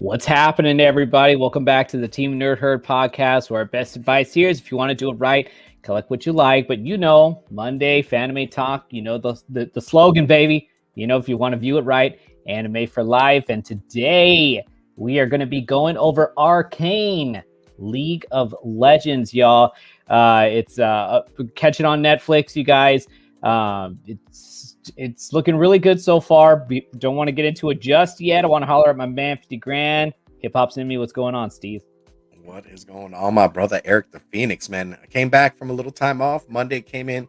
What's happening, everybody? Welcome back to the Team Nerd Herd podcast, where our best advice here is if you want to do it right, collect what you like. But Monday, FANime Talk, the slogan, baby. If you want to view it right, anime for life. And today we are going to be going over Arcane, League of Legends, y'all. It's catch it on Netflix, you guys. It's looking really good so far. Don't want to get into it just yet. I want to holler at my man 50 grand. Hip hop's in me. What's going on, Steve? What is going on, my brother Eric the Phoenix, man? I came back from a little time off. Monday came in,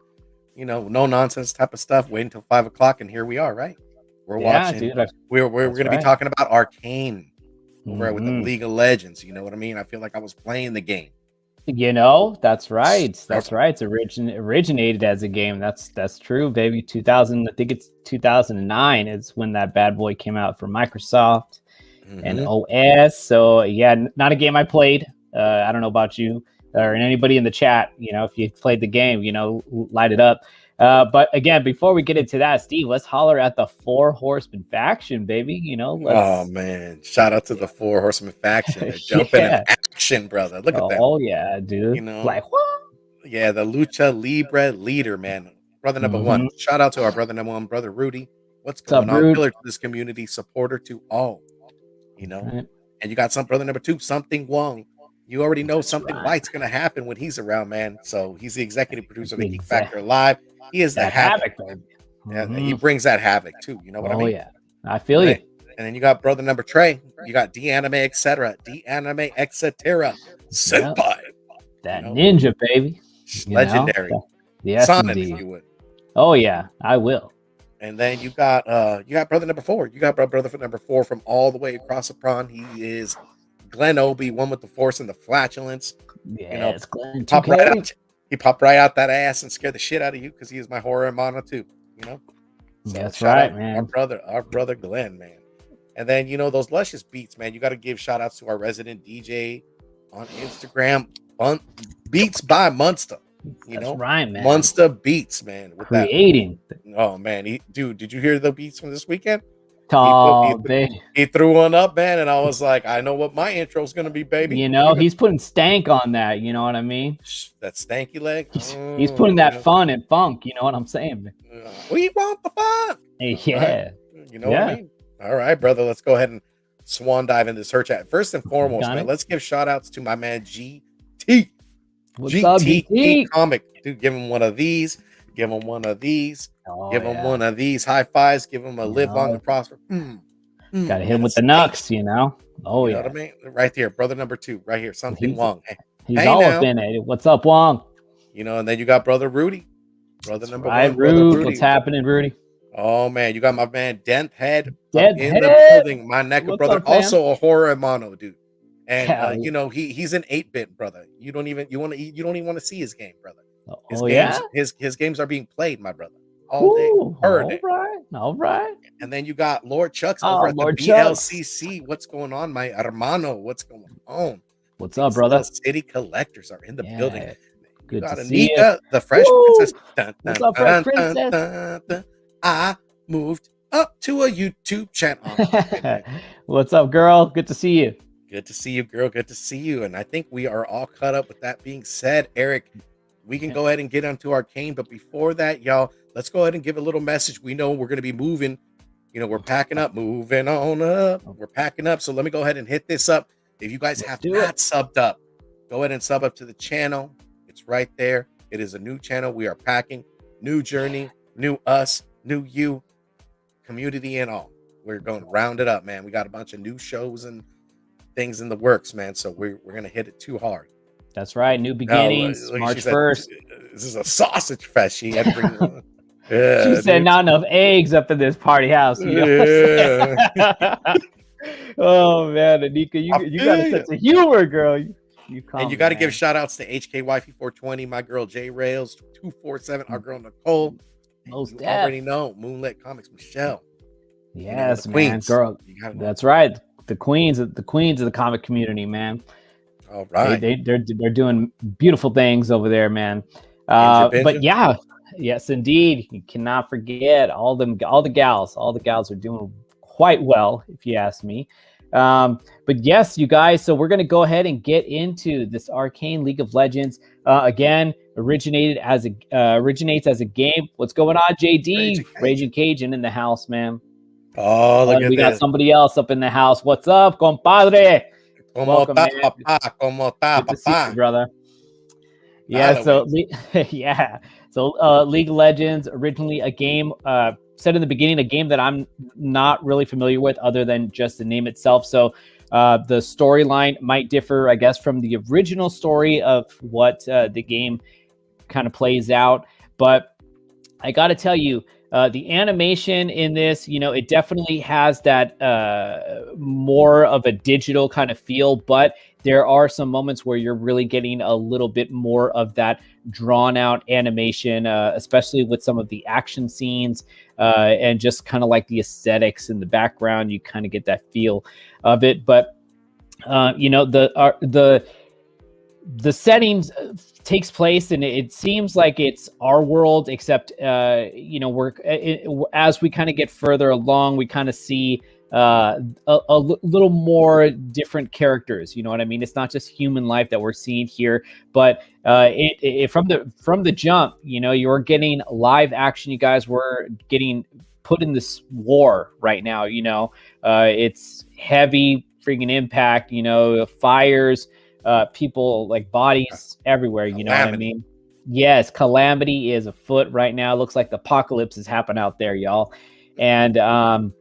no nonsense type of stuff. Wait until 5 o'clock, and here we are, right? We're watching. Dude, we're going to be talking about Arcane over with the League of Legends. You know what I mean? I feel like I was playing the game. That's right. That's right. It's originated as a game. That's true, baby. 2000, I think it's 2009 is when that bad boy came out for Microsoft and OS. So yeah, not a game I played. I don't know about you or anybody in the chat. If you played the game, light it up. But again, before we get into that, Steve, let's holler at the Four Horsemen faction, baby. Oh man, shout out to the Four Horsemen faction. They're jumping in action, brother. Look at that. Oh yeah, dude. Like what? Yeah, the Lucha Libre leader, man. Brother number one. Shout out to our brother number one, brother Rudy. What's going on? Rude? Pillar to this community, supporter to all. Right. And you got some brother number two, something Wong. You already know something white's gonna happen when he's around, man. So he's the executive producer of the Geek Factor Live. He is the havoc. Yeah, he brings that havoc too. You know what I mean? Oh yeah, I feel you. And then you got brother number Trey. You got D-Anime, etc. D-Anime, etc. Senpai. That ninja, baby. Legendary. Yes, Sonic, indeed. if you would. Oh yeah, I will. And then you got brother number four. You got brother number four from all the way across the pond. He is Glenn Obi, one with the force and the flatulence. Yeah, it's Glenn. He popped right out that ass and scared the shit out of you because he is my horror hermano too. So that's right, man. Our brother Glenn, man. And then those luscious beats, man. You got to give shout outs to our resident DJ on Instagram, Beats by Munster. That's right, man. Munster Beats, man. With creating. Oh man, dude, did you hear the beats from this weekend? He threw one up, man, and I was like, I know what my intro is gonna be, baby. He's putting stank on that. You know what I mean? That stanky leg. He's putting that fun and funk. You know what I'm saying? We want the fun. Yeah. Right? You know what I mean? All right, brother. Let's go ahead and swan dive into this her chat. First and foremost, man, let's give shout outs to my man GT. What's up, GT? Comic. Dude, give him one of these. Give him one of these. Give him one of these. High fives. Give him a live long and prosper. Gotta hit him with the knucks, Oh, you know what I mean? Right there, brother number two. Right here. Something Wong. He's always been it. What's up, Wong? And then you got brother Rudy. Brother number one. Rudy. What's happening, Rudy? Oh, man. You got my man Dent Head in the building. My NECA brother. Up, also a horror hermano, dude. And he's an 8-bit brother. You don't even want to see his game, brother. His games are being played, my brother, all day, day. All right. And then you got Lord Chucks over at the BLCC. What's going on, my hermano? What's going on? What's up, brother? City collectors are in the building. Good to see you. The Fresh Princess. What's up, Fresh Princess? I moved up to a YouTube channel. What's up, girl? Good to see you. Good to see you, girl. Good to see you. And I think we are all caught up. With that being said, Eric, we can go ahead and get onto Arcane. But before that, y'all, let's go ahead and give a little message. We know we're going to be moving. We're packing up, moving on up. We're packing up. So let me go ahead and hit this up. If you guys have not subbed up, go ahead and sub up to the channel. It's right there. It is a new channel. We are packing. New journey, new us, new you, community and all. We're going to round it up, man. We got a bunch of new shows and things in the works, man. So we're going to hit it too hard. That's right. New beginnings, March 1st. This is a sausage fest. She had to bring she said not enough eggs up in this party house. Yeah. Oh, man, Anika, you got a sense of humor, girl. And you got to give shout outs to HK Wifey 420, my girl J Rails 247, our girl Nicole. Most you already know Moonlit Comics Michelle. Yes, man, girl. That's right. The queens of the comic community, man. All right. They're doing beautiful things over there, man. But yeah, yes, indeed. You cannot forget all the gals. All the gals are doing quite well, if you ask me. But yes, you guys, so we're going to go ahead and get into this Arcane League of Legends. Again, originates as a game. What's going on, JD? Raging Cajun in the house, man. Oh, look at we got this. somebody else up in the house. What's up, compadre? Welcome, man. ¿Cómo está, Good to see you, brother. Yeah, yeah. So League of Legends, originally a game, said in the beginning, a game that I'm not really familiar with other than just the name itself. So the storyline might differ, I guess, from the original story of what the game kind of plays out. But I got to tell you, the animation in this, it definitely has that more of a digital kind of feel, but there are some moments where you're really getting a little bit more of that drawn out animation, especially with some of the action scenes and just kind of like the aesthetics in the background. You kind of get that feel of it. But, the settings takes place, and it seems like it's our world, except we're as we kind of get further along, we kind of see a little more different characters. You know what I mean? It's not just human life that we're seeing here, but from the jump, you're getting live action. You guys were getting put in this war right now. It's heavy freaking impact. Fires. People, like bodies everywhere, you know what I mean? Yes, calamity is afoot right now. Looks like the apocalypse is happening out there, y'all. And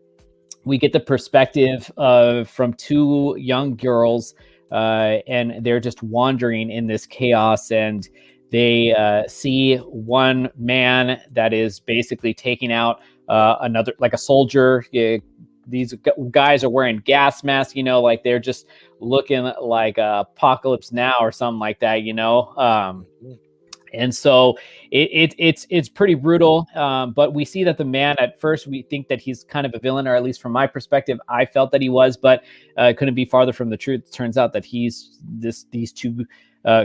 we get the perspective from two young girls, and they're just wandering in this chaos, and they see one man that is basically taking out another, like a soldier. These guys are wearing gas masks, like they're just looking like Apocalypse Now or something like that, and so it's pretty brutal. But we see that the man, at first we think that he's kind of a villain, or at least from my perspective, I felt that he was, but couldn't be farther from the truth. It turns out that he's these two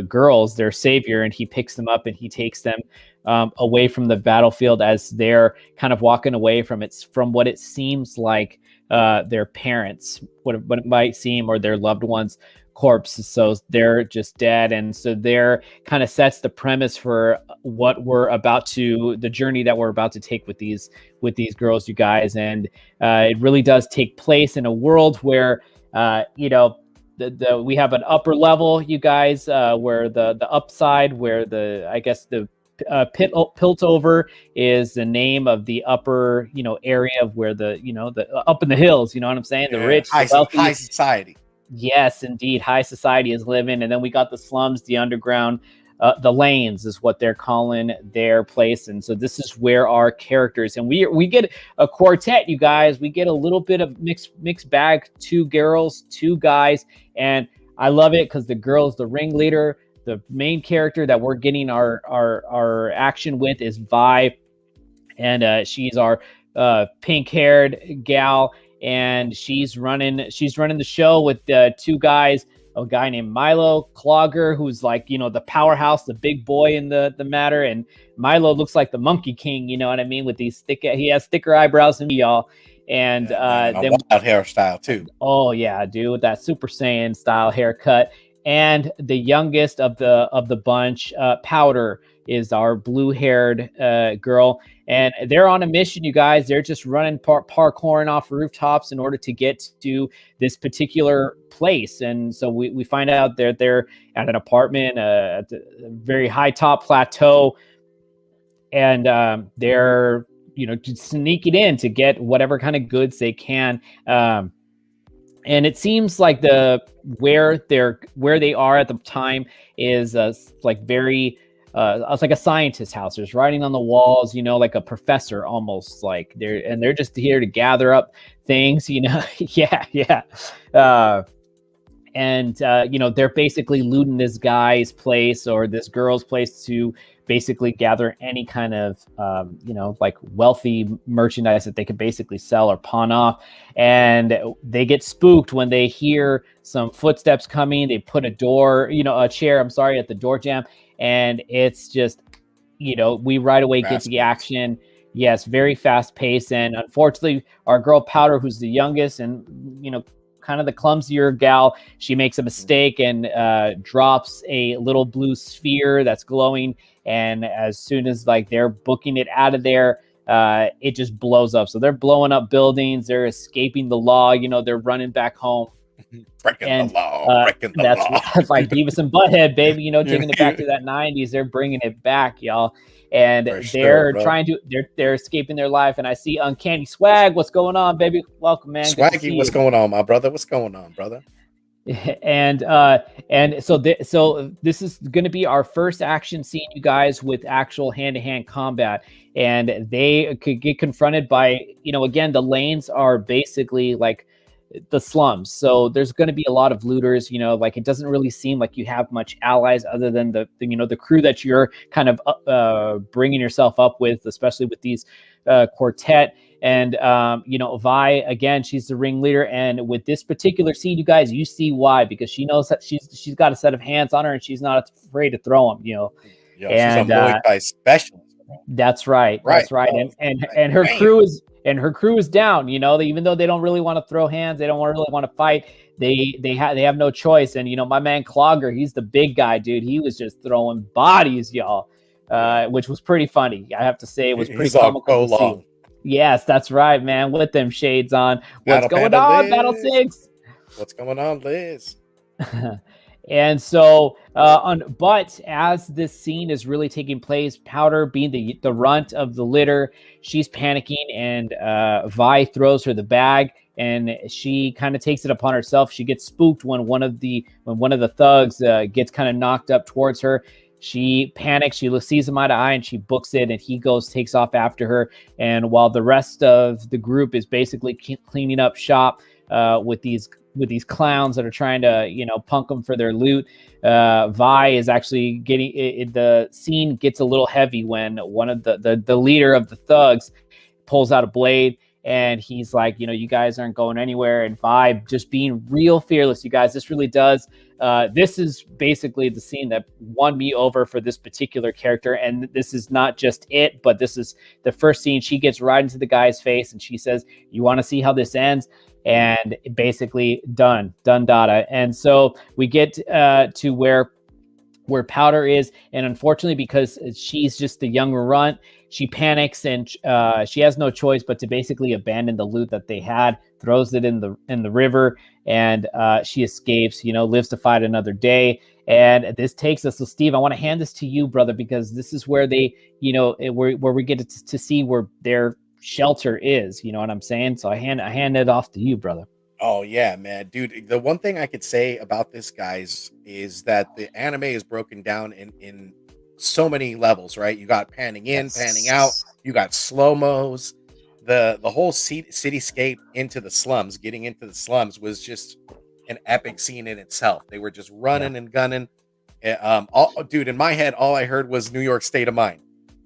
girls, their savior, and he picks them up and he takes them away from the battlefield as they're kind of walking away from what it seems like their parents, what it might seem, or their loved ones' corpses. So they're just dead, and so there kind of sets the premise for the journey that we're about to take with these girls, you guys. And it really does take place in a world where we have an upper level, you guys, where the upside, where the Piltover is the name of the upper, area of where the up in the hills, you know what I'm saying? The rich, high, the wealthy, high society. Yes, indeed, high society is living. And then we got the slums, the underground, the lanes is what they're calling their place. And so this is where our characters, and we get a quartet, you guys. We get a little bit of mixed bag, 2 girls, 2 guys, and I love it because the girl's the ringleader. The main character that we're getting our action with is Vi, and she's our pink-haired gal, and she's running the show with 2 guys. A guy named Milo Clogger, who's like the powerhouse, the big boy in the matter, and Milo looks like the Monkey King. You know what I mean? With these he has thicker eyebrows than me, y'all. And then wild hairstyle too. Oh yeah, dude, with that Super Saiyan style haircut. And the youngest of the bunch, Powder, is our blue-haired girl, and they're on a mission, you guys. They're just running parkouring off rooftops in order to get to this particular place. And so we find out they're at an apartment at a very high top plateau, and they're just sneaking in to get whatever kind of goods they can. And it seems like where they are at the time is like very it's like a scientist house. There's writing on the walls, like a professor almost. Like they're just here to gather up things, yeah. And they're basically looting this guy's place or this girl's place to basically gather any kind of like wealthy merchandise that they could basically sell or pawn off. And they get spooked when they hear some footsteps coming. They put a chair at the door jam, and it's just we right away get the action. Yes, very fast paced. And unfortunately, our girl Powder, who's the youngest and kind of the clumsier gal. She makes a mistake and drops a little blue sphere that's glowing. And as soon as like they're booking it out of there, it just blows up. So they're blowing up buildings. They're escaping the law. You know, they're running back home. Breaking the law, breaking the that's law. That's like Beavis and Butthead, baby. You know, taking it back to that '90s. They're bringing it back, y'all. And For they're sure, trying to they're escaping their life. And I see Uncanny Swag. What's going on, baby? Welcome, man. Good to see Swaggy, what's you. going on, my brother? What's going on, brother? And so this is going to be our first action scene, you guys, with actual hand-to-hand combat. And they could get confronted by, you know, again, the lanes are basically like the slums, so there's going to be a lot of looters. You know, like it doesn't really seem like you have much allies other than the you know, the crew that you're kind of bringing yourself up with, especially with these quartet. And you know, Vi, again, she's the ringleader, and with this particular scene, you guys, you see why, because she knows that she's got a set of hands on her, and she's not afraid to throw them. You know, Yo, she's a and Muay Thai specialist, bro. that's right. That's right. Bro. And her Damn. crew is down. You know, even though they don't really want to throw hands, they don't really want to fight. They have no choice. And you know, my man Clogger, he's the big guy, dude. He was just throwing bodies, y'all, which was pretty funny. I have to say, it was pretty comical to see. Yes, that's right, man. With them shades on. What's going on, Battle 6? What's going on, Liz? And so, but as this scene is really taking place, Powder being the runt of the litter, she's panicking, and Vi throws her the bag, and she kind of takes it upon herself. She gets spooked when one of the thugs gets kind of knocked up towards her. She panics. She sees him eye to eye, and she books it. And he takes off after her. And while the rest of the group is basically cleaning up shop with these clowns that are trying to, you know, punk them for their loot, Vi is actually getting the scene gets a little heavy when one of the leader of the thugs pulls out a blade. And he's like, you know, you guys aren't going anywhere. And Vi just being real fearless, you guys. This really does. This is basically the scene that won me over for this particular character. And this is not just it, but this is the first scene. She gets right into the guy's face and she says, "You want to see how this ends?" And basically done data. And so we get to where Powder is, and unfortunately, because she's just the young runt, she panics and she has no choice but to basically abandon the loot that they had, throws it in the river, and she escapes. You know, lives to fight another day. And this takes us. So, Steve, I want to hand this to you, brother, because this is where they, you know, where we get to see where their shelter is. You know what I'm saying? So I hand it off to you, brother. Oh yeah, man, dude. The one thing I could say about this, guys, is that the anime is broken down in so many levels, right? You got panning in, panning out. You got slow-mos. The whole cityscape into the slums, getting into the slums, was just an epic scene in itself. They were just running and gunning. Dude, in my head, all I heard was New York State of Mind.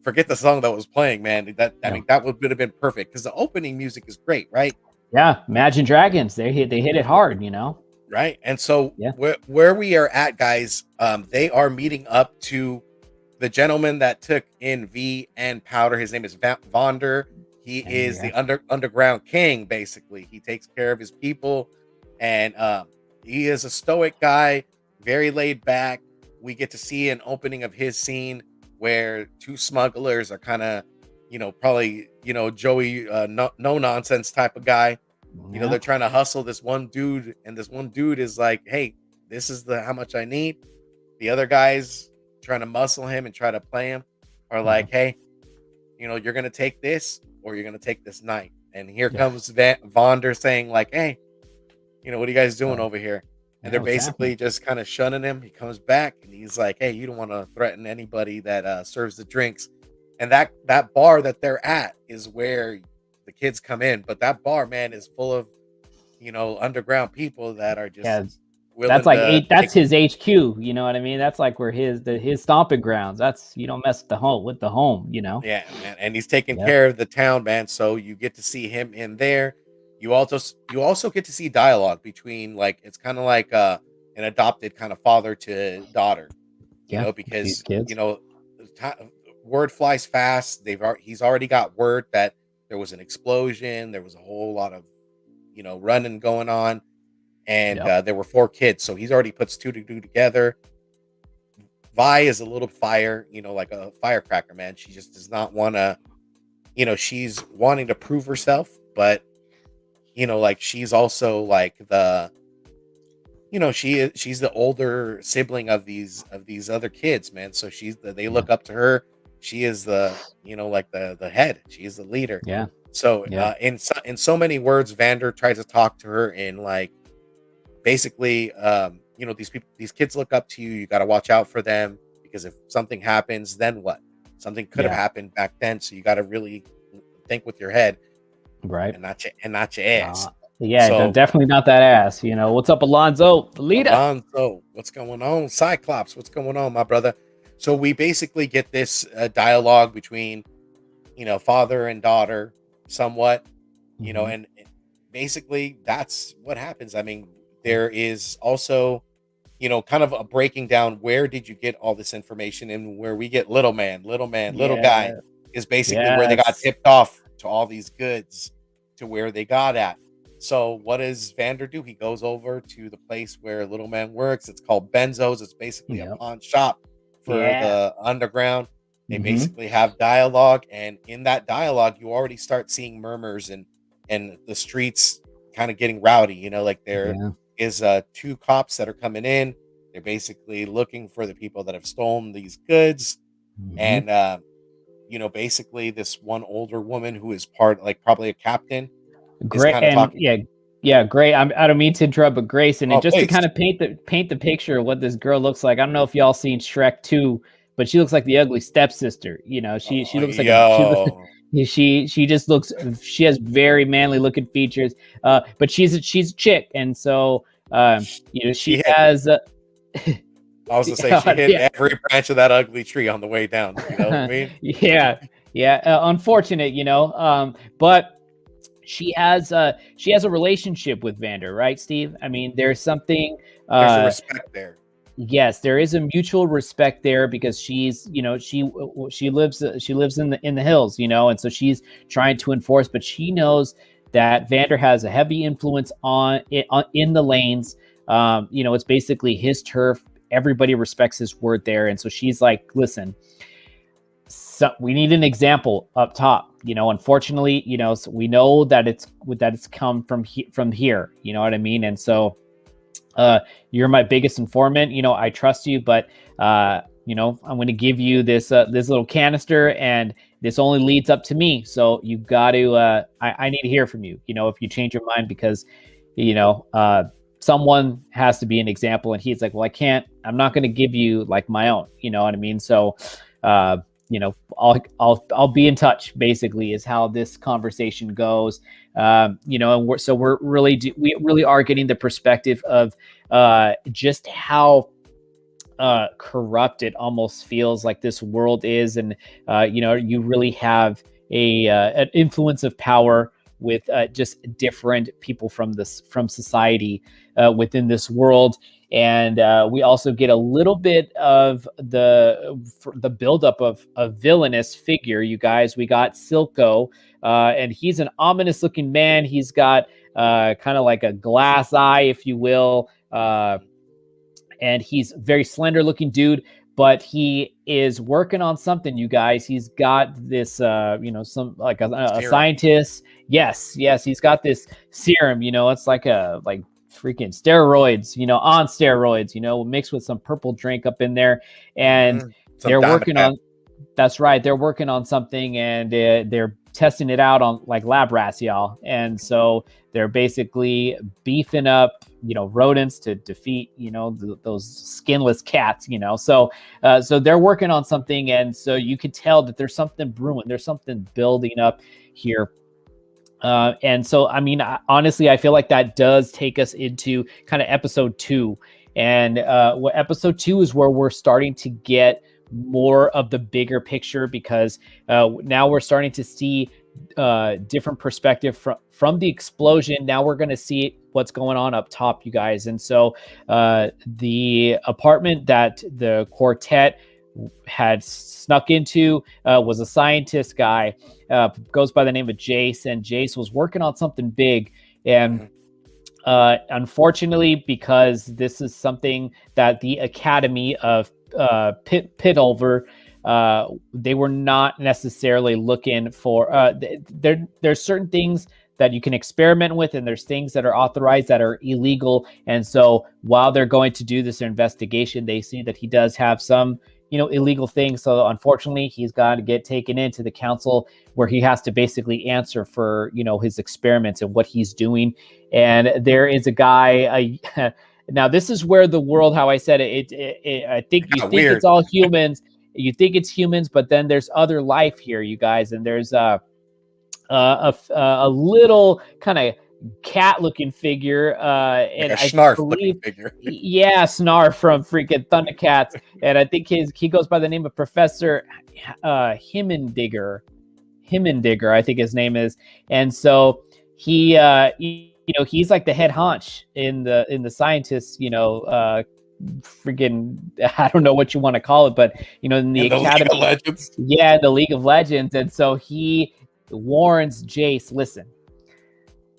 Forget the song that was playing, man. I mean, that would have been perfect because the opening music is great, right? Yeah, Imagine Dragons. They hit it hard, you know. Right. And so where we are at, guys, they are meeting up to the gentleman that took in V and Powder. His name is Vonder. He is the underground king, basically. He takes care of his people, and he is a stoic guy, very laid back. We get to see an opening of his scene where two smugglers are kind of, you know, probably, you know, Joey, no nonsense type of guy. You know, they're trying to hustle this one dude, and this one dude is like, "Hey, this is how much I need." The other guys trying to muscle him and try to play him are like, "Hey, you know, you're gonna take this or you're gonna take this night." And here comes Vonder saying like, "Hey, you know, what are you guys doing over here?" And they're basically just kind of shunning him. He comes back and he's like, "Hey, you don't want to threaten anybody that serves the drinks." And that bar that they're at is where the kids come in, but that bar, man, is full of, you know, underground people that are just that's like that's his HQ, you know what I mean? That's like where his stomping grounds. That's, you don't mess with the home, you know. Yeah, man. And he's taking care of the town, man. So you get to see him in there. You also get to see dialogue between, like, it's kind of like an adopted kind of father to daughter, you know, because you know, word flies fast. He's already got word that there was an explosion. There was a whole lot of, you know, running going on. and Yep. there were 4 kids, so he's already puts 2 to 2 together. Vi is a little fire, like a firecracker, man. She just does not want to, she's wanting to prove herself, but like she's also like she's the older sibling of these other kids, man. So they Yeah. look up to her. She is the like the head. She is the leader. Yeah. So Yeah. in so many words, Vander tries to talk to her in like basically these kids look up to you. You got to watch out for them, because if something happens, then what? Something could have Yeah. happened back then, so you got to really think with your head Right. and not your ass. Yeah, So definitely not that ass. What's up, Alonzo? Lita. Alonso, what's going on? Cyclops, what's going on, my brother? So we basically get this dialogue between, father and daughter, somewhat, Mhm. and basically that's what happens. I mean, there is also, kind of a breaking down. Where did you get all this information? And where we get little man, little guy Yeah. is basically where they got Yes. tipped off to all these goods, to where they got at. So what does Vander do? He goes over to the place where little man works. It's called Benzo's. It's basically a Yep. pawn shop for Yeah. the underground. They Hmm. basically have dialogue, and in that dialogue, you already start seeing murmurs and the streets kind of getting rowdy. Like there Yeah. is 2 cops that are coming in. They're basically looking for the people that have stolen these goods, Hmm. and basically this one older woman who is like probably a captain is Great. kind of And talking. yeah, yeah, great. I don't mean to interrupt, but Grayson, and Oh, just to please. kind of paint the picture of what this girl looks like. I don't know if y'all seen Shrek 2, but she looks like the ugly stepsister. She Oh, looks like yo. she just looks, she has very manly looking features. But she's a chick, and so She she hit. has I was gonna say she hit yeah. every branch of that ugly tree on the way down. You know what I mean? Yeah, yeah. Unfortunate, but she has a relationship with Vander, right, Steve? I mean, there's something. There's a Uh, respect there. yes, there is a mutual respect there, because she lives in the hills, and so she's trying to enforce, but she knows that Vander has a heavy influence in the lanes. It's basically his turf. Everybody respects his word there, and so she's like, listen, so we need an example up top. Unfortunately, so we know that it's come from here. You know what I mean? And so, you're my biggest informant. I trust you, but I'm going to give you this little canister, and this only leads up to me. So you got to. I need to hear from you. If you change your mind, because someone has to be an example. And he's like, well, I can't. I'm not going to give you like my own. You know what I mean? So. I'll be in touch. Basically, is how this conversation goes. And we really are getting the perspective of just how corrupt it almost feels like this world is, and you really have an influence of power with just different people from society within this world. And we also get a little bit of the buildup of a villainous figure. You guys, we got Silco, and he's an ominous looking man. He's got kind of like a glass eye, if you will. And he's a very slender looking dude, but he is working on something. You guys, he's got this some like a Serum. scientist. Yes, he's got this serum. It's like freaking steroids, on steroids, mixed with some purple drink up in there. And Some they're diamond working pep. on that's right. They're working on something, and they're testing it out on like lab rats, y'all. And so they're basically beefing up, rodents to defeat, those skinless cats, So they're working on something, and so you could tell that there's something brewing. There's something building up here. And so, I mean, honestly, I feel like that does take us into kind of episode 2. And what episode 2 is where we're starting to get more of the bigger picture, because now we're starting to see different perspective from the explosion. Now we're going to see what's going on up top, you guys. And so the apartment that the quartet had snuck into was a scientist guy, goes by the name of Jace, and Jace was working on something big. And Unfortunately, because this is something that the Academy of Pitover, they were not necessarily looking for. There's certain things that you can experiment with, and there's things that are authorized that are illegal. And so, while they're going to do this investigation, they see that he does have some, illegal things. So, unfortunately, he's got to get taken into the council where he has to basically answer for, his experiments and what he's doing. And there is a guy. Now, this is where the world, how I said I think you think weird. it's all humans. You think it's humans, but then there's other life here, you guys, and there's a little kind of cat-looking figure, and Like a I snarf believe, looking figure. yeah, Snarf from freaking Thundercats, and I think he goes by the name of Professor Himmendigger. Himmendigger, I think his name is, and so he, he's like the head honch in the scientists, freaking, I don't know what you want to call it, but in the Academy, League of Legends. yeah, the League of Legends, and so he warns Jace, listen,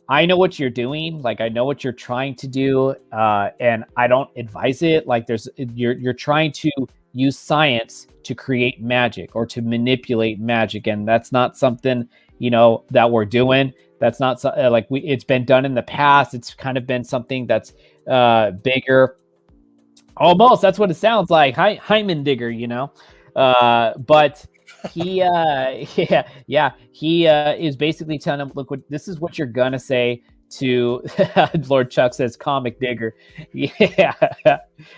I know what you're doing, like I know what you're trying to do, and I don't advise it. Like you're trying to use science to create magic or to manipulate magic, and that's not something that we're doing. That's not like it's been done in the past. It's kind of been something that's bigger. Almost, that's what it sounds like. Heimendigger, but he he is basically telling him, look, this is what you're gonna say to Lord Chuck says comic digger. Yeah.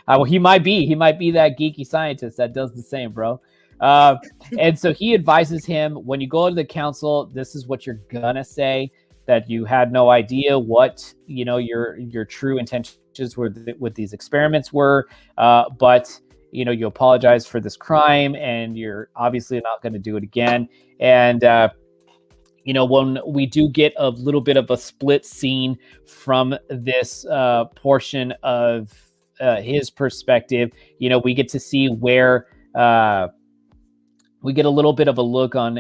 Well, he might be that geeky scientist that does the same, bro. And so he advises him, when you go to the council, this is what you're gonna say, that you had no idea what your true intentions with these experiments were, but you apologize for this crime, and you're obviously not going to do it again. And when we do get a little bit of a split scene from this portion of his perspective, we get to see where we get a little bit of a look on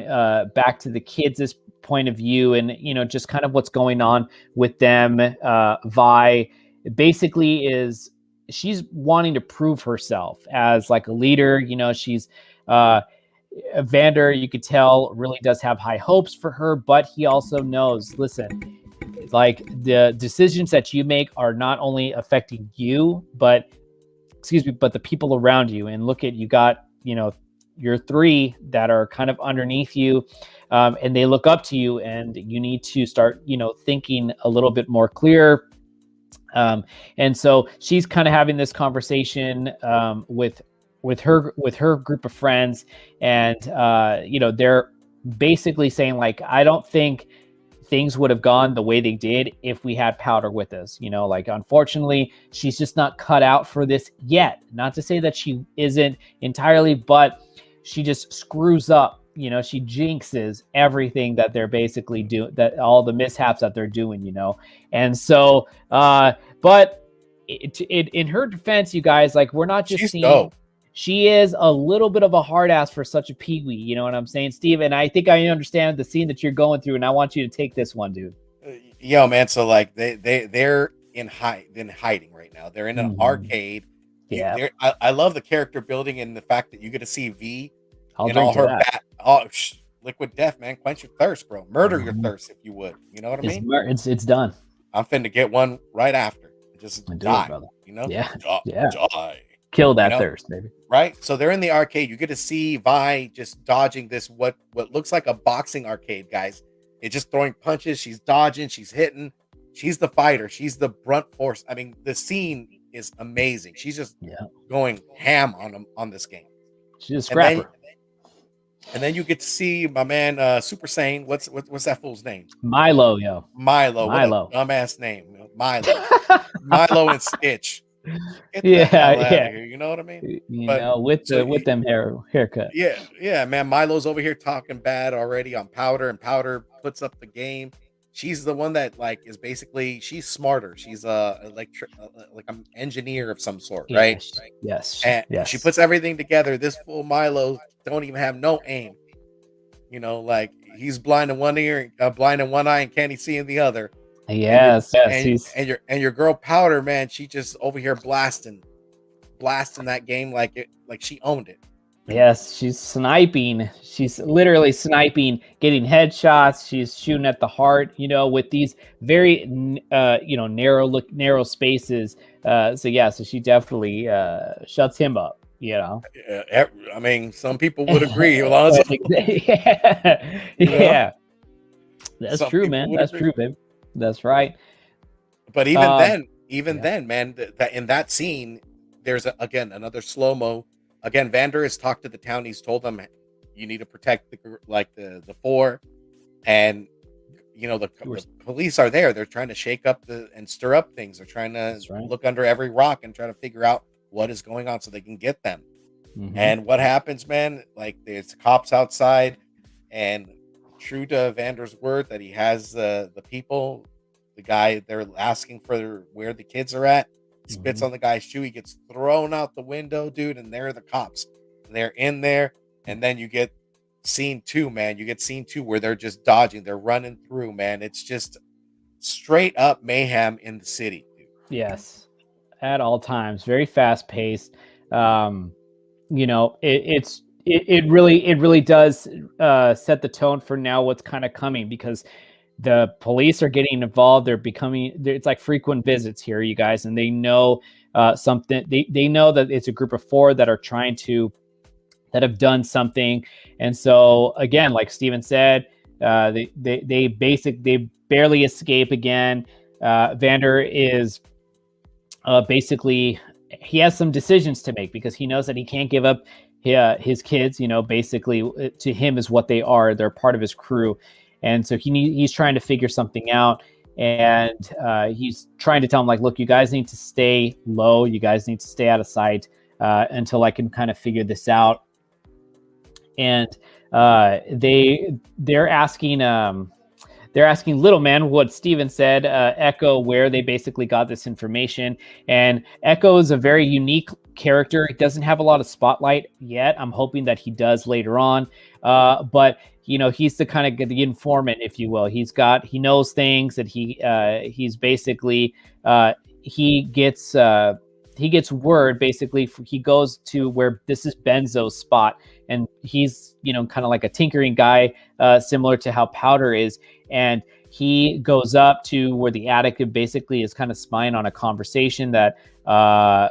back to the kids' point of view, and just kind of what's going on with them. Vi basically she's wanting to prove herself as like a leader. She's Vander, you could tell, really does have high hopes for her, but he also knows, listen, like the decisions that you make are not only affecting you, but the people around you. And look at, you got, your three that are kind of underneath you, and they look up to you, and you need to start, thinking a little bit more clear. And so she's kind of having this conversation with her group of friends, and they're basically saying, like, I don't think things would have gone the way they did if we had Powder with us. Like, unfortunately, she's just not cut out for this yet. Not to say that she isn't entirely, but she just screws up. She jinxes everything that they're basically doing, that all the mishaps that they're doing, And so, but in her defense, you guys, like, we're not just She's seeing, dope. She is a little bit of a hard ass for such a peewee, you know what I'm saying, Steve? And I think I understand the scene that you're going through, and I want you to take this one, dude. Yo, man, so like they're in hiding right now. They're in an arcade. Yeah. I love the character building and the fact that you get to see V I'll and drink all to her that. liquid death, man. Quench your thirst, bro. Murder your thirst, if you would. You know what I mean? It's done. I'm finna get one right after. Just die, brother. Yeah. Die. Kill that thirst, baby. Right? So they're in the arcade. You get to see Vi just dodging this what looks like a boxing arcade, guys. It's just throwing punches. She's dodging. She's hitting. She's the fighter. She's the brunt force. I mean, the scene is amazing. She's just going ham on this game. She's a scrapper. And then you get to see my man Super Saiyan. What's that fool's name? Milo, yo. Milo. What a dumbass name. Milo. Milo and Stitch. Get the hell out of here, you know what I mean? With them haircut. Yeah, man. Milo's over here talking bad already on Powder, and Powder puts up the game. She's the one that like is basically, she's smarter. She's like an engineer of some sort, right? Yes. And she puts everything together. This fool Milo don't even have no aim. Like he's blind in one ear, blind in one eye, and can't he see in the other? Yes, yes, and he's your girl Powder, man, she just over here blasting that game like she owned it. yes, she's sniping. She's literally sniping, getting headshots. She's shooting at the heart, with these very narrow spaces. So yeah, so she definitely shuts him up. I mean, some people would agree, Alonzo. Yeah, You know, yeah, that's some true, people man. would That's agree. true, babe. That's right. But Um, even yeah, then, man, that in that scene, there's again another slow mo. Again, Vander has talked to the town. He's told them you need to protect the four, and the police are there. They're trying to shake up and stir up things. They're trying to that's right. look under every rock and try to figure out what is going on so they can get them. Hmm. And what happens, man? Like there's cops outside, and true to Vander's word that he has the people, the guy they're asking for where the kids are at, spits Hmm. on the guy's shoe. He gets thrown out the window, dude, and they're the cops. They're in there, and then you get scene two, man. You get scene two where they're just dodging, they're running through, man. It's just straight up mayhem in the city, dude. Yes, at all times, very fast paced. Um, it really does set the tone for now what's kind of coming, because the police are getting involved. It's like frequent visits here, you guys, and they know something. They know that it's a group of four that have done something. And so again, like Steven said, they barely escape again. Vander is basically, he has some decisions to make, because he knows that he can't give up his kids. Basically, to him is what they are. They're part of his crew, and so he's trying to figure something out. And he's trying to tell him, like, look, you guys need to stay low. You guys need to stay out of sight until I can kind of figure this out. And they're asking Little Man what Steven said, Echo, where they basically got this information. And Echo is a very unique character. He doesn't have a lot of spotlight yet. I'm hoping that he does later on. But he's the kind of the informant, if you will. He knows things, that he's basically he gets word. Basically, he goes to where this is Benzo's spot, and he's kind of like a tinkering guy, similar to how Powder is. And he goes up to where the attic basically is kind of spying on a conversation that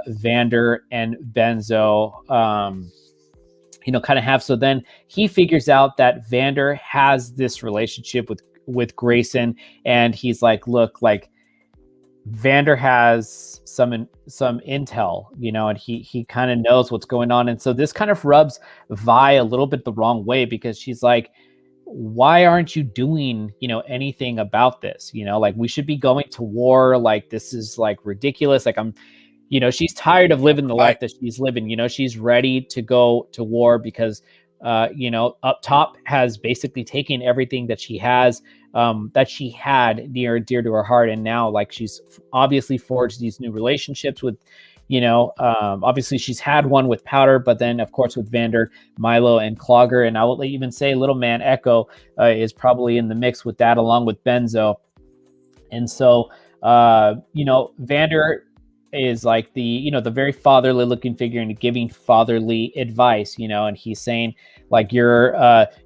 Vander and Benzo kind of have. So then he figures out that Vander has this relationship with Grayson, and he's like, look, like, Vander has some intel, and he kind of knows what's going on. And so this kind of rubs Vi a little bit the wrong way, because she's like, why aren't you doing, anything about this? Like, we should be going to war. Like, this is like ridiculous. Like, she's tired of living the life that she's living. She's ready to go to war, because up top has basically taken everything that she has, that she had near and dear to her heart. And now, like, she's obviously forged these new relationships with, obviously she's had one with Powder, but then of course with Vander, Milo, and Clogger. And I will even say Little Man Echo is probably in the mix with that, along with Benzo. And so, Vander is like the very fatherly looking figure, and giving fatherly advice, and he's saying, like, you're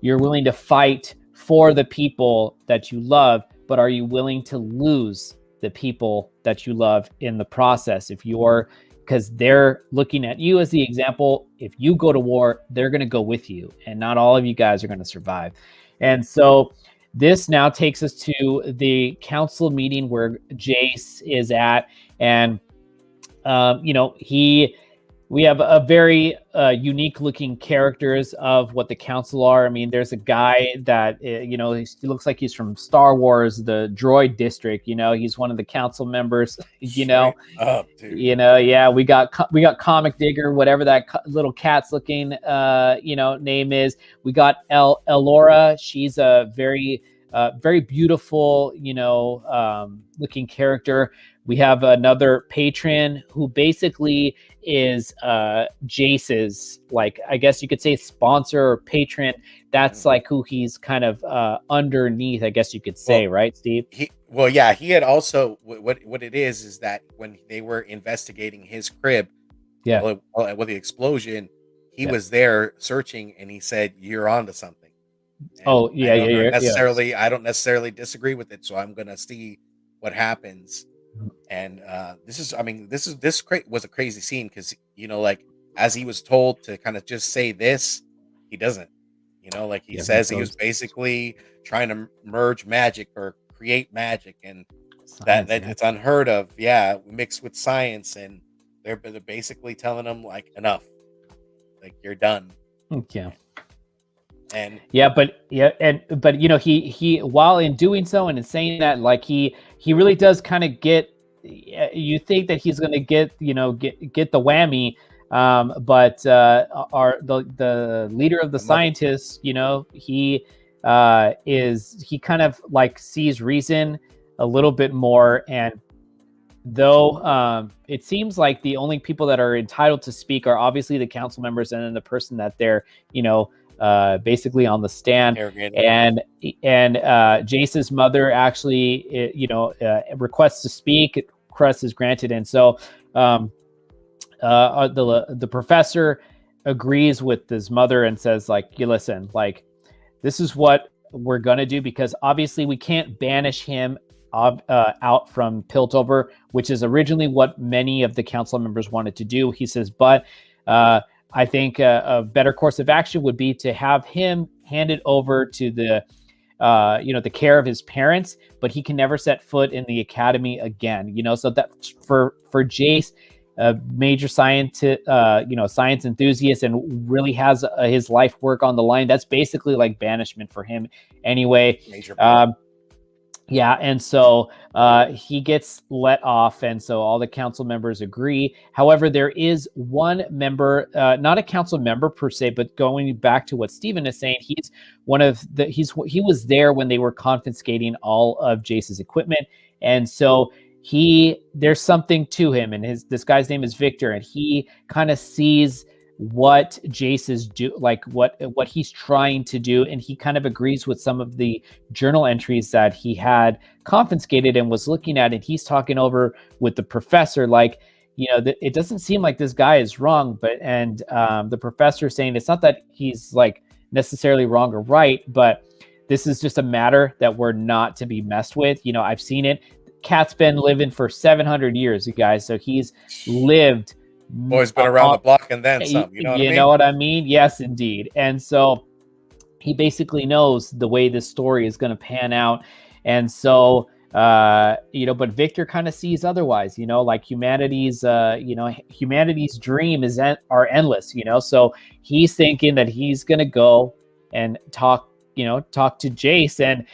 willing to fight for the people that you love, but are you willing to lose the people that you love in the process? Because they're looking at you as the example. If you go to war, they're going to go with you, and not all of you guys are going to survive. And so this now takes us to the council meeting where Jace is at. And we have a very unique looking characters of what the council are. I mean, there's a guy that, he looks like he's from Star Wars, the droid district. He's one of the council members, Straight up, dude. Yeah, we got Comic Digger, whatever that little cat's looking, name is. We got Elora. She's a very beautiful, looking character. We have another patron who basically is Jace's, like, I guess you could say sponsor or patron. That's like who he's kind of underneath, I guess you could say, right, Steve? He had also what it is that when they were investigating his crib, with the explosion, he was there searching, and he said, "You're onto something." And I don't necessarily disagree with it, so I'm gonna see what happens. And this was a crazy scene because like as he was told to kind of just say this, he doesn't. Like he says he was basically trying to merge magic or create magic, and science, that it's unheard of. Yeah, mixed with science, and they're basically telling him like enough, like you're done. Yeah. And but he while in doing so and in saying that, like he really does kind of get, you think that he's going to get the whammy, but the leader of the scientists, he kind of like sees reason a little bit more, and though it seems like the only people that are entitled to speak are obviously the council members and then the person that they're basically on the stand, and Jace's mother actually requests to speak. Request is granted, and so the professor agrees with his mother and says, like, you listen, like, this is what we're gonna do, because obviously we can't banish him out from Piltover, which is originally what many of the council members wanted to do. He says, but I think a better course of action would be to have him handed over to the care of his parents, but he can never set foot in the academy again. So that for Jace, a major science enthusiast, and really has his life work on the line, that's basically like banishment for him anyway. And so he gets let off, and so all the council members agree. However, there is one member, not a council member per se, but going back to what Steven is saying, he was there when they were confiscating all of Jace's equipment, and so there's something to him, and this guy's name is Victor, and he kind of sees what Jace is what he's trying to do, and he kind of agrees with some of the journal entries that he had confiscated and was looking at, and he's talking over with the professor, like, it doesn't seem like this guy is wrong, but the professor saying it's not that he's like necessarily wrong or right, but this is just a matter that we're not to be messed with. I've seen it. Cat's been living for 700 years, you guys, so he's lived. Boy's been around the block and then some. You know what I mean? Yes, indeed. And so he basically knows the way this story is going to pan out. And so, but Victor kind of sees otherwise. Like humanity's dream are endless. So he's thinking that he's going to go and talk to Jace,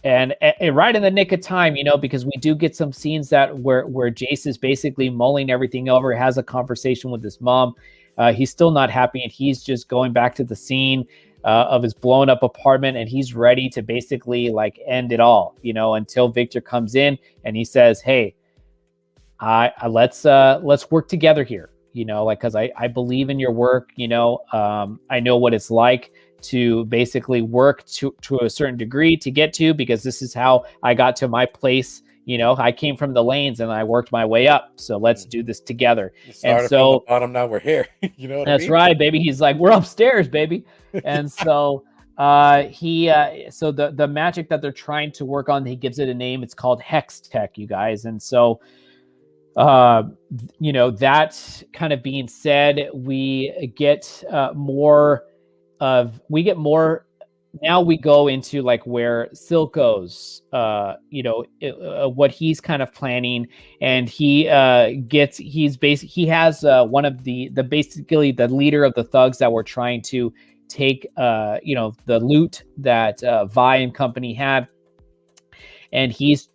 and right in the nick of time, because we do get some scenes where Jace is basically mulling everything over, has a conversation with his mom. He's still not happy, and he's just going back to the scene of his blown up apartment, and he's ready to basically like end it all, until Victor comes in and he says, "Hey, let's work together here, because I believe in your work. I know what it's like to basically work to a certain degree to get to, because this is how I got to my place. I came from the lanes and I worked my way up. So let's do this together." And so from the bottom, now we're here. That's right, baby. He's like, we're upstairs, baby. And so so the magic that they're trying to work on, he gives it a name. It's called Hex Tech, you guys. And so that kind of being said, we get more. Now we go into like where Silco's, what he's kind of planning, and he has one of the basically the leader of the thugs that were trying to take the loot that Vi and company had, and he's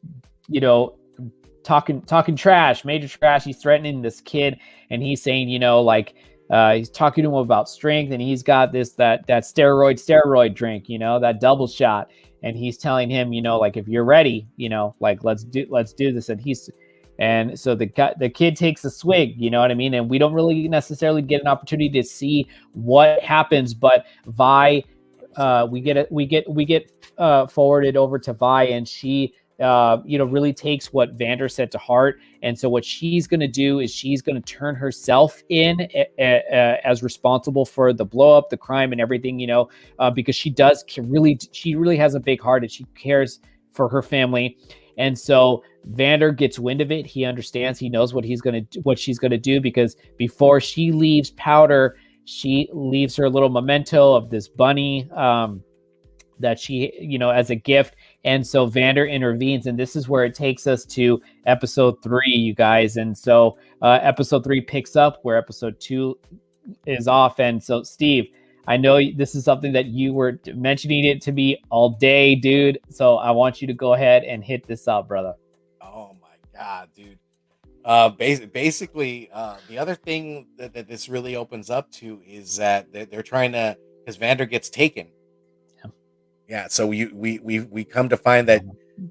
talking trash, major trash. He's threatening this kid, and he's saying he's talking to him about strength, and he's got that steroid drink, that double shot, and he's telling him, if you're ready, let's do this. And And so the kid takes a swig, you know what I mean? And we don't really necessarily get an opportunity to see what happens, but Vi, we get forwarded over to Vi, and she really takes what Vander said to heart. And so what she's going to do is she's going to turn herself in as responsible for the blow up, the crime, and everything, because she really has a big heart, and she cares for her family. And so Vander gets wind of it. He understands. He knows what she's going to do, because before she leaves Powder, she leaves her little memento of this bunny that she, as a gift. And so Vander intervenes, and this is where it takes us to episode 3, you guys. And so episode 3 picks up where episode 2 is off. And so, Steve, I know this is something that you were mentioning it to me all day, dude. So I want you to go ahead and hit this up, brother. Oh my God, dude. Basically, the other thing that this really opens up to is that they're trying to, because Vander gets taken. Yeah, so we come to find that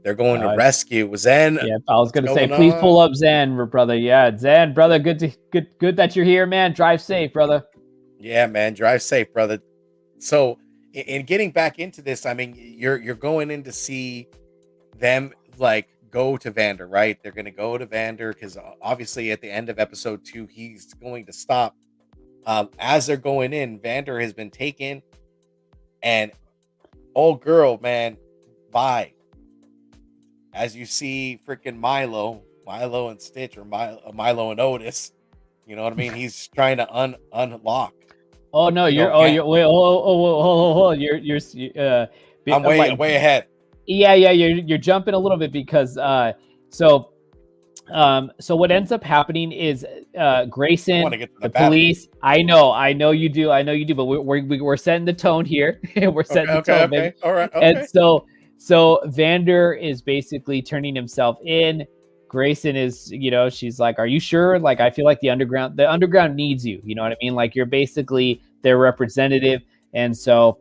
they're going to rescue Zen. Yeah, I was gonna say, please pull up Zen, brother. Yeah, Zen, brother. Good that you're here, man. Drive safe, brother. Yeah, man, drive safe, brother. So, in getting back into this, I mean, you're going in to see them like go to Vander, right? They're going to go to Vander because obviously at the end of episode 2, he's going to stop. As they're going in, Vander has been taken, and old girl, man, Vi. As you see, freaking Milo and Stitch, or Milo and Otis. You know what I mean? He's trying to unlock. Oh no, you're I'm way ahead. Yeah, you're jumping a little bit, because so what ends up happening is Grayson, the police. I know you do, but we're setting the tone here. We're setting the tone, baby. All right. Okay. And so Vander is basically turning himself in. Grayson is, she's like, are you sure? Like, I feel like the underground needs you. You know what I mean? Like, you're basically their representative. And so,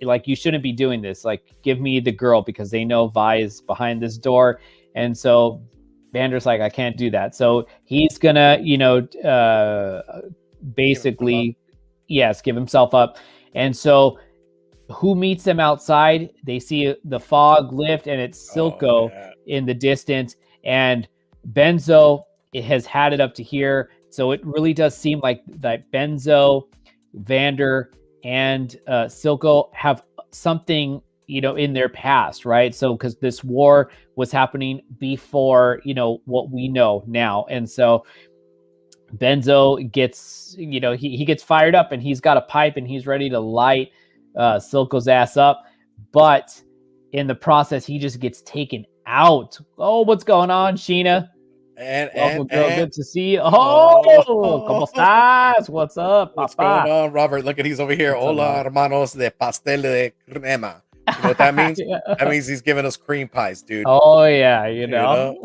like, you shouldn't be doing this. Like, give me the girl, because they know Vi is behind this door. And so Vander's like, I can't do that. So he's gonna, basically, give himself up. And so who meets them outside? They see the fog lift, and it's Silco in the distance. And Benzo, it has had it up to here. So it really does seem like that Benzo, Vander, and Silco have something, in their past, right? So because this war was happening before, what we know now. And so Benzo gets, he gets fired up, and he's got a pipe, and he's ready to light Silco's ass up. But in the process, he just gets taken out. Oh, what's going on, Sheena? Welcome, girl. Good to see you. Oh, ¿cómo estás? What's up, What's going on, Robert? Look at, he's over here. Hola, hermanos de pastel de crema. You know what that means? That means he's giving us cream pies, dude. Oh yeah, you know?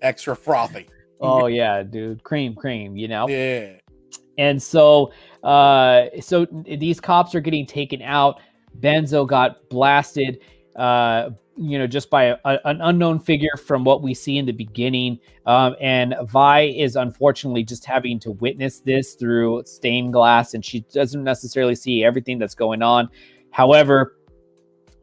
Extra frothy. Oh yeah, dude. Cream, Yeah. And so these cops are getting taken out. Benzo got blasted, just by an unknown figure from what we see in the beginning. And Vi is unfortunately just having to witness this through stained glass, and she doesn't necessarily see everything that's going on. However,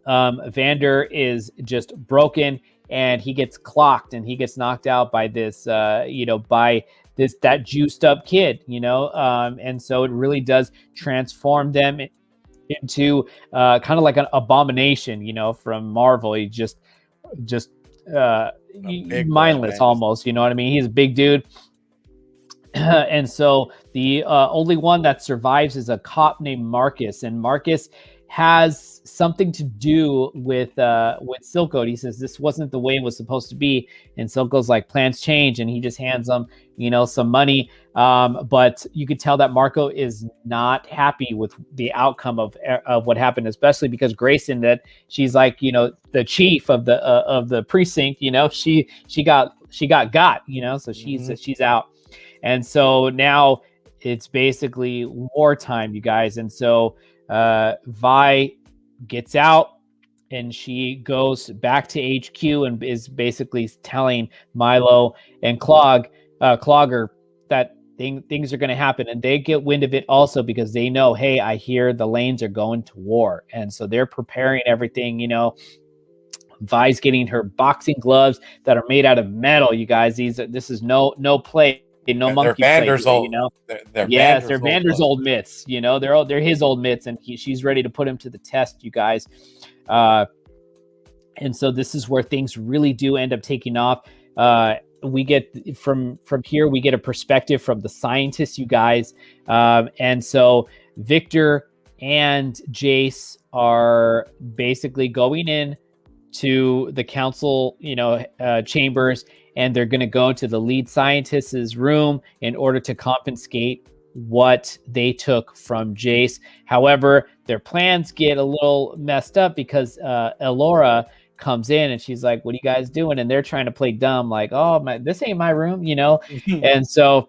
Vander is just broken, and he gets clocked, and he gets knocked out by this, that juiced up kid, and so it really does transform them into kind of like an abomination, from Marvel. He just mindless almost, you know what I mean? He's a big dude. And so the only one that survives is a cop named Marcus, and Marcus has something to do with Silco. He says this wasn't the way it was supposed to be, and Silco's like, plans change, and he just hands them, some money. But you could tell that Marco is not happy with the outcome of what happened, especially because Grayson, that she's like, the chief of the precinct, she got, so she's out. And so now it's basically wartime, you guys. And so Vi gets out, and she goes back to HQ and is basically telling Milo and Clogger that things are going to happen, and they get wind of it also because they know, hey, I hear the lanes are going to war, and so they're preparing everything. Vi's getting her boxing gloves that are made out of metal. You guys, this is no play, no They're monkey play here, Vander's old. They're Yes, they're Vander's Vander's old mitts. They're his old mitts, and she's ready to put him to the test, you guys. And so this is where things really do end up taking off. We get from here, we get a perspective from the scientists, you guys. And so Victor and Jace are basically going in to the council, chambers, and they're going to go to the lead scientist's room in order to confiscate what they took from Jace. However, their plans get a little messed up because Elora comes in and she's like, "What are you guys doing?" And they're trying to play dumb, like, "Oh, this ain't my room," And so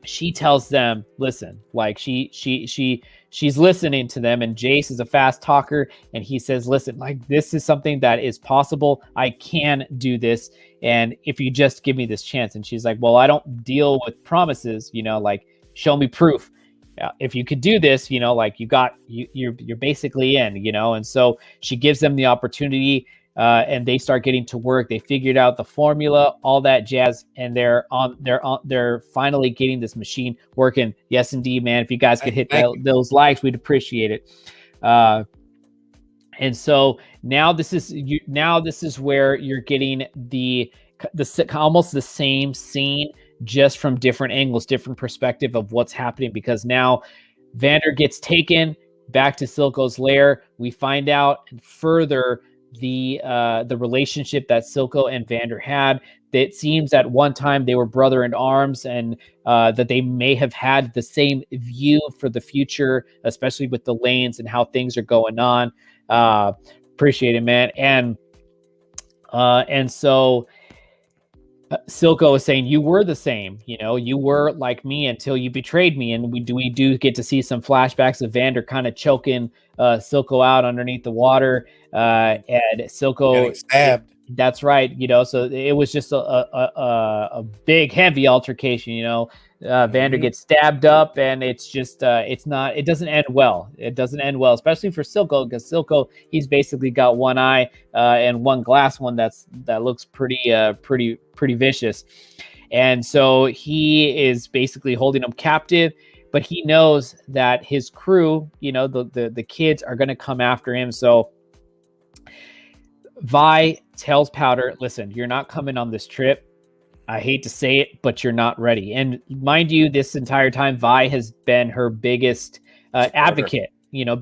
she tells them, "Listen," like she's listening to them, and Jace is a fast talker, and he says, "Listen, like this is something that is possible. I can do this, and if you just give me this chance." And she's like, "Well, I don't deal with promises, like show me proof. If you could do this, like you're basically in, And so she gives them the opportunity, and they start getting to work. They figured out the formula, all that jazz, and they're finally getting this machine working. Yes, indeed, man. If you guys could hit those likes, we'd appreciate it. And so now this is where you're getting the almost the same scene, just from different angles, different perspective of what's happening, because now Vander gets taken back to Silco's lair. We find out further the relationship that Silco and Vander had. It seems at one time they were brother in arms, and that they may have had the same view for the future, especially with the lanes and how things are going on. Appreciate it, man. And so Silco is saying, you were the same, you were like me until you betrayed me. And we do get to see some flashbacks of Vander kind of choking Silco out underneath the water, and Silco getting stabbed. That's right. So it was just a big, heavy altercation. Vander gets stabbed up, and it's just it doesn't end well. It doesn't end well, especially for Silco, because Silco, he's basically got one eye and one glass one that looks pretty vicious, and so he is basically holding him captive. But he knows that his crew, the kids, are going to come after him. So Vi tells Powder, "Listen, you're not coming on this trip. I hate to say it, but you're not ready." And mind you, this entire time, Vi has been her biggest advocate,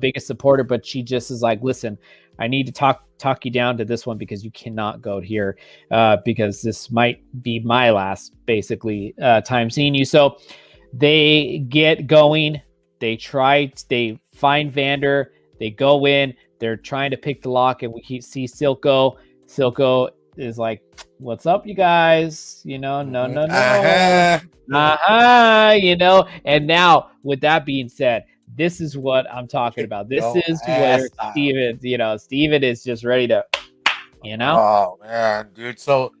biggest supporter. But she just is like, "Listen, I need to talk you down to this one, because you cannot go here, because this might be my last, basically, time seeing you." So they get going. They find Vander. They go in. They're trying to pick the lock, and we see Silco. Silco is like, "What's up, you guys? No. And now, with that being said, this is what I'm talking about. This is where Steven is just ready to, Oh, man, dude. So,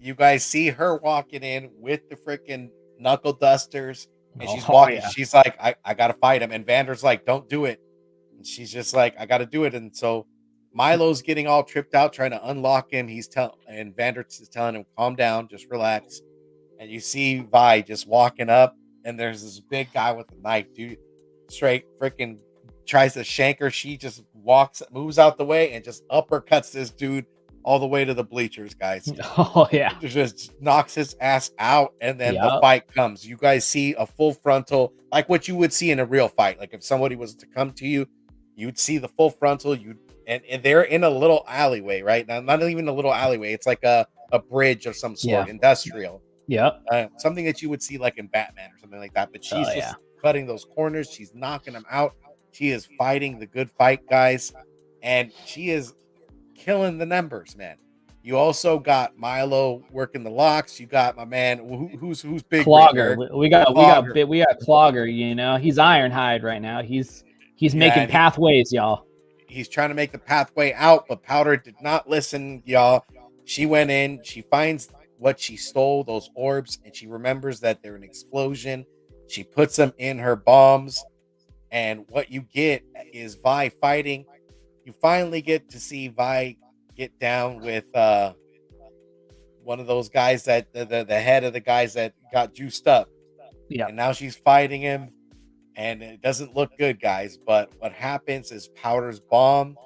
you guys see her walking in with the freaking knuckle dusters, and she's walking. Yeah. She's like, I got to fight him. And Vander's like, "Don't do it." And she's just like, "I got to do it." And so Milo's getting all tripped out, trying to unlock him. And Vander's telling him, "Calm down, just relax." And you see Vi just walking up, and there's this big guy with a knife, dude, straight freaking tries to shank her. She just moves out the way, and just uppercuts this dude all the way to the bleachers, guys. Oh, yeah. Just knocks his ass out, and then the fight comes. You guys see a full frontal, like what you would see in a real fight. Like if somebody was to come to you, you'd see the full frontal. And they're in a little alleyway, right? Now, not even a little alleyway. It's like a bridge of some sort, industrial. Yeah. Something that you would see like in Batman or something like that. But she's cutting those corners. She's knocking them out. She is fighting the good fight, guys. And she is killing the numbers, man. You also got Milo working the locks. You got my man who's big Clogger. We got Clogger. He's Ironhide right now. He's making pathways, y'all. he's trying to make the pathway out, but Powder did not listen, y'all. She went in, she finds what she stole, those orbs, and she remembers that they're an explosion. She puts them in her bombs, and what you get is Vi fighting. You finally get to see Vi get down with one of those guys that the head of the guys that got juiced up. Yeah. And now she's fighting him, and it doesn't look good, guys. But what happens is Powder's bomb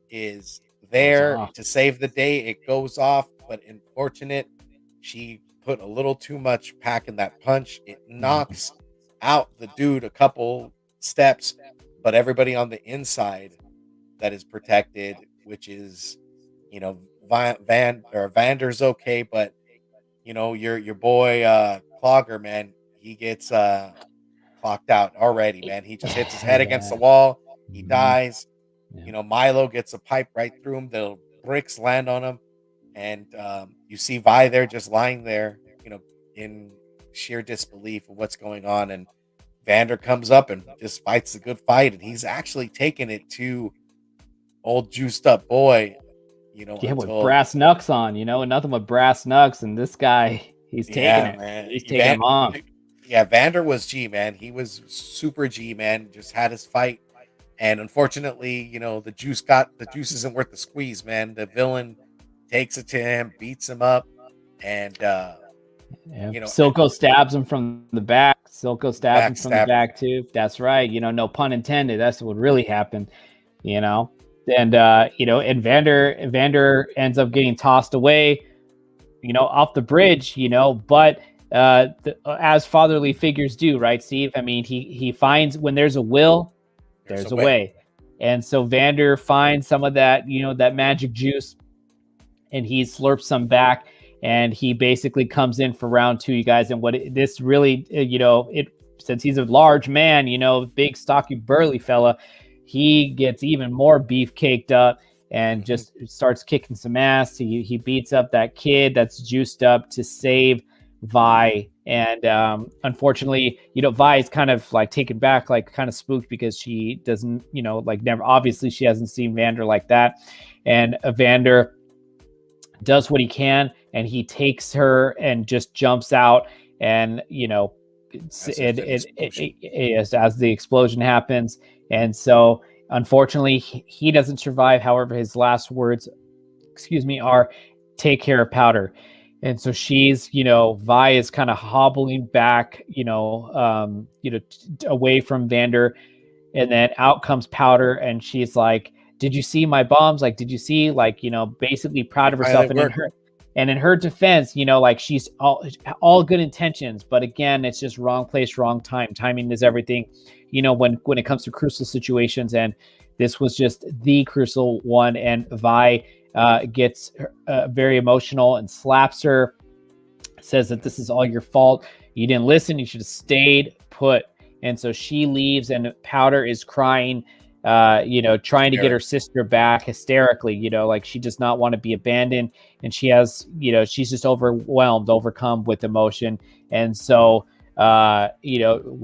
is there to save the day. It goes off, but unfortunate, she put a little too much pack in that punch. It knocks out the dude a couple steps, but everybody on the inside that is protected, which is, you know, Vander's okay, but you know, your boy Clogger, man, he gets clocked out already, man. He just hits his head against the wall, he dies. You know, Milo gets a pipe right through him, the bricks land on him, and you see Vi there just lying there, you know, in sheer disbelief of what's going on. And Vander comes up and just fights a good fight, and he's actually taking it to old juiced up boy, you know, with brass knucks on, you know, nothing but brass knucks, and this guy, he's taking it, man. He's taking him on. Yeah, Vander was G, man. He was super G, man. Just had his fight, and unfortunately, you know, the juice isn't worth the squeeze, man. The villain takes it to him, beats him up, and you know, Silco stabs him from the back. Silco stabs him from the back too. That's right. You know, no pun intended. That's what really happened. You know, and you know, and Vander ends up getting tossed away, you know, off the bridge. You know, but as fatherly figures do, right, Steve? I mean, he finds when there's a will, there's a way. And so Vander finds some of that, you know, that magic juice, and he slurps some back, and he basically comes in for round 2, you guys. And this really, you know, since he's a large man, you know, big, stocky, burly fella, he gets even more beef caked up and just starts kicking some ass. He beats up that kid that's juiced up to save Vi. And unfortunately, you know, Vi is kind of like taken back, like kind of spooked, because she doesn't, you know, like never, obviously she hasn't seen Vander like that. And Vander does what he can, and he takes her and just jumps out, and you know, as the explosion happens. And so unfortunately he doesn't survive. However, his last words, are take care of Powder. And so she's, you know, Vi is kind of hobbling back, away from Vander. And then out comes Powder, and she's like, did you see my bombs? Like, did you see, like, you know, basically proud of herself. And in her defense, you know, like, she's all good intentions, but again, it's just wrong place, wrong time. Timing is everything, you know, when it comes to crucial situations. And this was just the crucial one. And Vi gets very emotional and slaps her, says that this is all your fault. You didn't listen. You should have stayed put. And so she leaves, and Powder is crying, trying to get her sister back hysterically, you know, like she does not want to be abandoned. And she has, you know, she's just overcome with emotion. And so,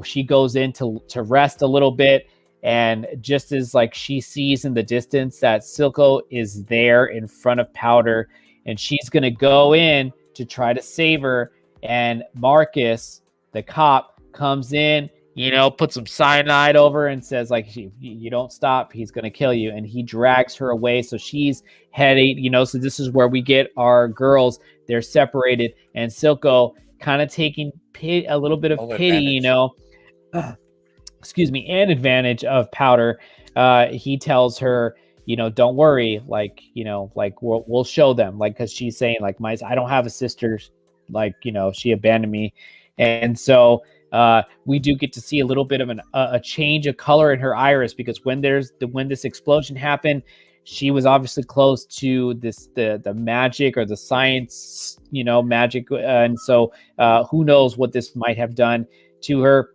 she goes in to rest a little bit. And just as like she sees in the distance that Silco is there in front of Powder, and she's going to go in to try to save her. And Marcus, the cop, comes in, you know, puts some cyanide over and says, like, you don't stop, he's going to kill you. And he drags her away. So she's heading, you know, so this is where we get our girls. They're separated, and Silco kind of taking a little bit of pity, you know, and advantage of Powder. He tells her, you know, don't worry, like, you know, like we'll show them, like, because she's saying, like, I don't have a sister, like, you know, she abandoned me. And so we do get to see a little bit of a change of color in her iris, because when this explosion happened, she was obviously close to the magic or the science, you know, magic, and so who knows what this might have done to her.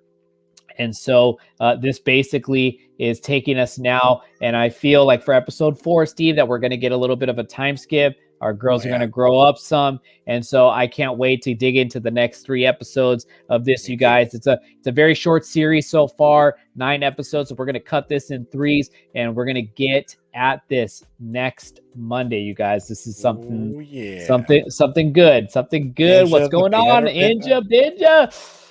And so this basically is taking us now, and I feel like for episode 4, Steve, that we're going to get a little bit of a time skip. Our girls are going to grow up some, and so I can't wait to dig into the next 3 episodes of this, you guys. It's a very short series so far, 9 episodes, so we're going to cut this in 3s, and we're going to get at this next Monday, you guys. This is something, Ooh, yeah. something good. What's going on, Inja?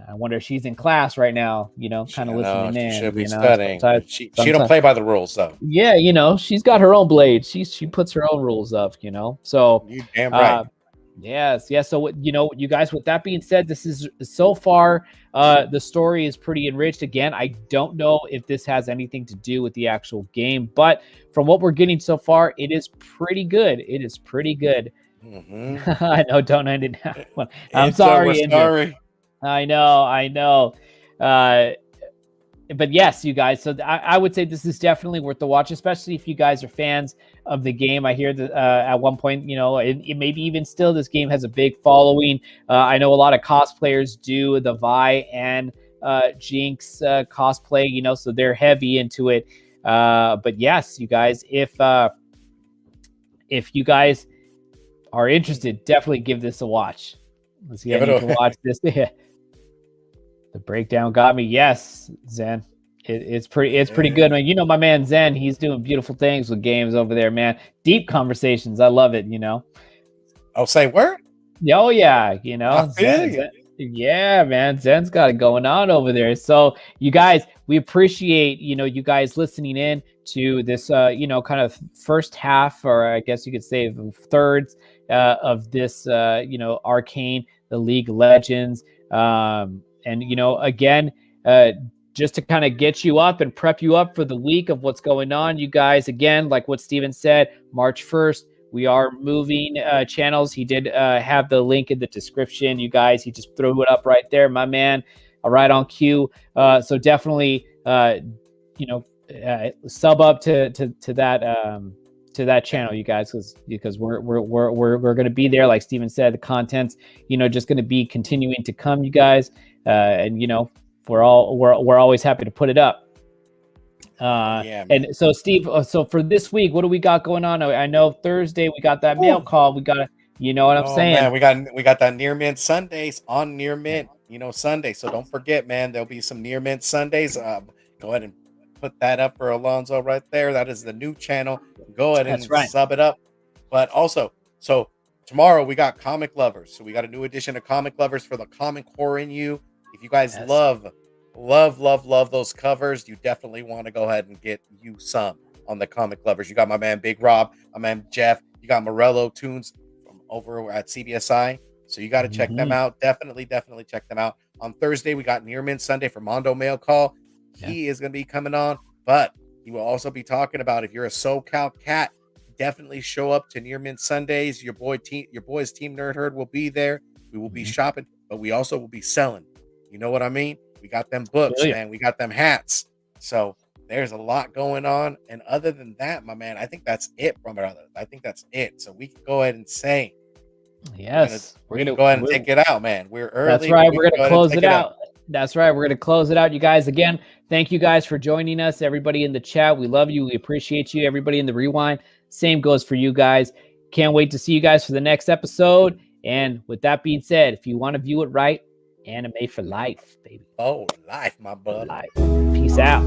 I wonder if she's in class right now, kind of listening in. She should be studying. She don't play by the rules, though. Yeah, she's got her own blade. She puts her own rules up, So you damn right. Yes. So what you guys. With that being said, this is so far. The story is pretty enriched. Again, I don't know if this has anything to do with the actual game, but from what we're getting so far, it is pretty good. Mm-hmm. I know. Don't end it now. I'm sorry. Sorry. I know. But yes, you guys. So I would say this is definitely worth the watch, especially if you guys are fans of the game. I hear that at one point, it maybe even still, this game has a big following. I know a lot of cosplayers do the Vi and Jinx cosplay, so they're heavy into it. But yes, you guys, if you guys are interested, definitely give this a watch. Let's see, I need to watch this. The breakdown got me. Yes, Zen. It's pretty good, man. My man Zen, he's doing beautiful things with games over there, man. Deep conversations. I love it, I'll say word. Oh yeah, Zen, yeah, man. Zen's got it going on over there. So you guys, we appreciate, you guys listening in to this kind of first half, or I guess you could say thirds of this Arcane, the League of Legends. And, again, just to kind of get you up and prep you up for the week of what's going on, you guys, again, like what Steven said, March 1st, we are moving channels. He did have the link in the description, you guys. He just threw it up right there, my man, right on cue. So definitely, sub up to that channel, you guys, because we're going to be there. Like Steven said, the content's, just going to be continuing to come, you guys. And we're always happy to put it up. And so Steve, so for this week, what do we got going on? I know Thursday we got that mail call. We got, what I'm saying? Man, we got that Near Mint Sundays on Near Mint, Sunday. So don't forget, man, there'll be some Near Mint Sundays. Go ahead and put that up for Alonzo right there. That is the new channel. Go ahead and sub it up. But also, so tomorrow we got Comic Lovers. So we got a new edition of Comic Lovers for the comic horror in you. If you guys love those covers, you definitely want to go ahead and get you some on the Comic Lovers. You got my man Big Rob, my man Jeff, you got Morello Tunes from over at CBSI. So you got to check them out. Definitely check them out. On Thursday, we got Near Mint Sunday for Mondo Mail Call. He is going to be coming on, but he will also be talking about, if you're a SoCal cat, definitely show up to Near Mint Sundays. Your boys Team Nerd Herd will be there. We will be shopping, but we also will be selling. You know what I mean? We got them books, man. We got them hats. So there's a lot going on. And other than that, my man, I think that's it, brother. I think that's it. So we can go ahead and say, yes, we're gonna go ahead and take it out, man. We're early. That's right. We're gonna close it out. That's right. We're going to close it out, you guys. Again, thank you guys for joining us. Everybody in the chat, we love you. We appreciate you. Everybody in the rewind, same goes for you guys. Can't wait to see you guys for the next episode. And with that being said, if you want to view it right, anime for life, baby. Oh, life, my bud. Life. Peace out.